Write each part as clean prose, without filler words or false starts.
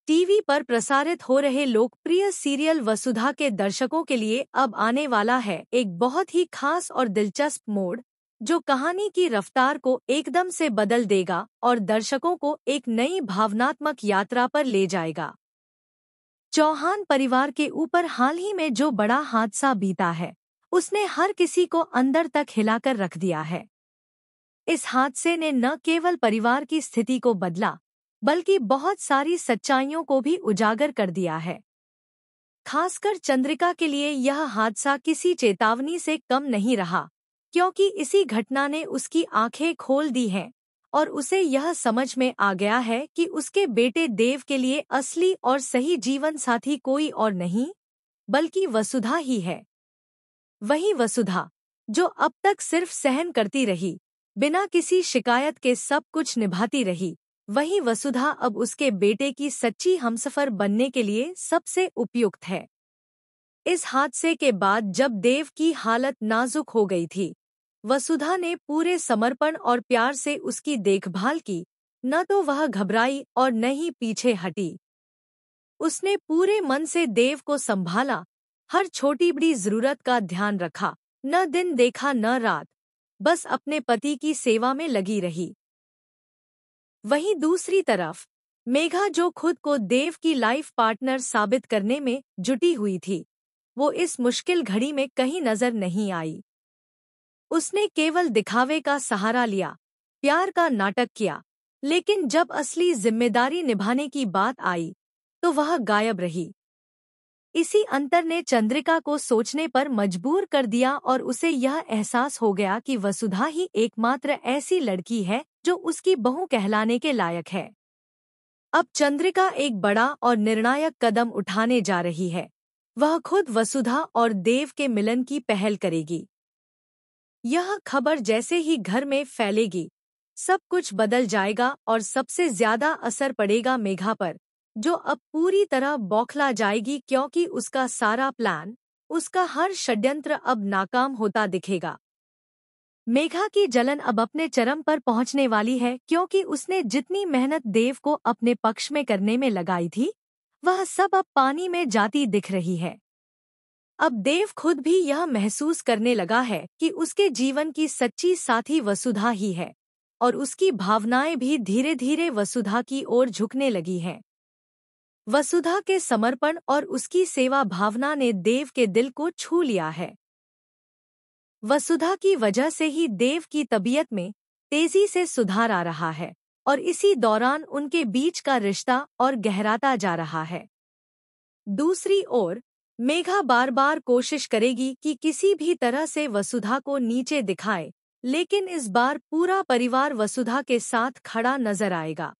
TV पर प्रसारित हो रहे लोकप्रिय सीरियल वसुधा के दर्शकों के लिए अब आने वाला है एक बहुत ही खास और दिलचस्प मोड़, जो कहानी की रफ्तार को एकदम से बदल देगा और दर्शकों को एक नई भावनात्मक यात्रा पर ले जाएगा। चौहान परिवार के ऊपर हाल ही में जो बड़ा हादसा बीता है, उसने हर किसी को अंदर तक हिलाकर रख दिया है। इस हादसे ने न केवल परिवार की स्थिति को बदला, बल्कि बहुत सारी सच्चाइयों को भी उजागर कर दिया है। खासकर चंद्रिका के लिए यह हादसा किसी चेतावनी से कम नहीं रहा, क्योंकि इसी घटना ने उसकी आंखें खोल दी हैं और उसे यह समझ में आ गया है कि उसके बेटे देव के लिए असली और सही जीवन साथी कोई और नहीं, बल्कि वसुधा ही है। वही वसुधा जो अब तक सिर्फ सहन करती रही, बिना किसी शिकायत के सब कुछ निभाती रही, वही वसुधा अब उसके बेटे की सच्ची हमसफर बनने के लिए सबसे उपयुक्त है। इस हादसे के बाद जब देव की हालत नाजुक हो गई थी, वसुधा ने पूरे समर्पण और प्यार से उसकी देखभाल की। न तो वह घबराई और न ही पीछे हटी। उसने पूरे मन से देव को संभाला, हर छोटी बड़ी जरूरत का ध्यान रखा, न दिन देखा न रात, बस अपने पति की सेवा में लगी रही। वहीं दूसरी तरफ मेघा, जो खुद को देव की लाइफ पार्टनर साबित करने में जुटी हुई थी, वो इस मुश्किल घड़ी में कहीं नजर नहीं आई। उसने केवल दिखावे का सहारा लिया, प्यार का नाटक किया, लेकिन जब असली जिम्मेदारी निभाने की बात आई तो वह गायब रही। इसी अंतर ने चंद्रिका को सोचने पर मजबूर कर दिया और उसे यह एहसास हो गया कि वसुधा ही एकमात्र ऐसी लड़की है जो उसकी बहू कहलाने के लायक है। अब चंद्रिका एक बड़ा और निर्णायक कदम उठाने जा रही है। वह खुद वसुधा और देव के मिलन की पहल करेगी। यह खबर जैसे ही घर में फैलेगी, सब कुछ बदल जाएगा और सबसे ज्यादा असर पड़ेगा मेघा पर, जो अब पूरी तरह बौखला जाएगी, क्योंकि उसका सारा प्लान, उसका हर षड्यंत्र अब नाकाम होता दिखेगा। मेघा की जलन अब अपने चरम पर पहुंचने वाली है, क्योंकि उसने जितनी मेहनत देव को अपने पक्ष में करने में लगाई थी, वह सब अब पानी में जाती दिख रही है। अब देव खुद भी यह महसूस करने लगा है कि उसके जीवन की सच्ची साथी वसुधा ही है, और उसकी भावनाएं भी धीरे धीरे वसुधा की ओर झुकने लगी हैं। वसुधा के समर्पण और उसकी सेवा भावना ने देव के दिल को छू लिया है। वसुधा की वजह से ही देव की तबीयत में तेजी से सुधार आ रहा है और इसी दौरान उनके बीच का रिश्ता और गहराता जा रहा है। दूसरी ओर मेघा बार बार कोशिश करेगी कि किसी भी तरह से वसुधा को नीचे दिखाए, लेकिन इस बार पूरा परिवार वसुधा के साथ खड़ा नजर आएगा।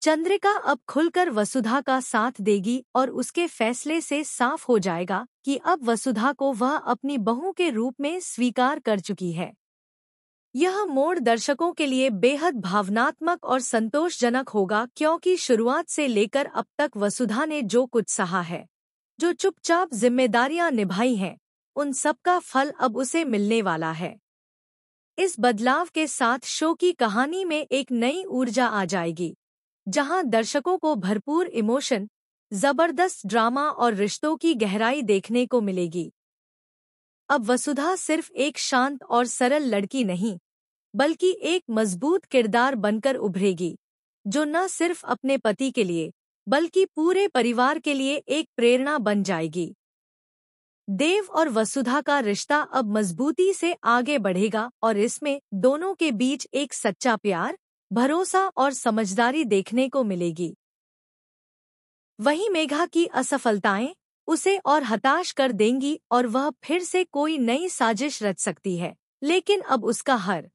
चंद्रिका अब खुलकर वसुधा का साथ देगी और उसके फैसले से साफ हो जाएगा कि अब वसुधा को वह अपनी बहू के रूप में स्वीकार कर चुकी है। यह मोड़ दर्शकों के लिए बेहद भावनात्मक और संतोषजनक होगा, क्योंकि शुरुआत से लेकर अब तक वसुधा ने जो कुछ सहा है, जो चुपचाप जिम्मेदारियां निभाई हैं, उन सबका फल अब उसे मिलने वाला है। इस बदलाव के साथ शो की कहानी में एक नई ऊर्जा आ जाएगी, जहां दर्शकों को भरपूर इमोशन, जबरदस्त ड्रामा और रिश्तों की गहराई देखने को मिलेगी। अब वसुधा सिर्फ एक शांत और सरल लड़की नहीं, बल्कि एक मजबूत किरदार बनकर उभरेगी, जो न सिर्फ अपने पति के लिए, बल्कि पूरे परिवार के लिए एक प्रेरणा बन जाएगी। देव और वसुधा का रिश्ता अब मजबूती से आगे बढ़ेगा और इसमें दोनों के बीच एक सच्चा प्यार, भरोसा और समझदारी देखने को मिलेगी। वहीं मेघा की असफलताएं उसे और हताश कर देंगी और वह फिर से कोई नई साजिश रच सकती है, लेकिन अब उसका हर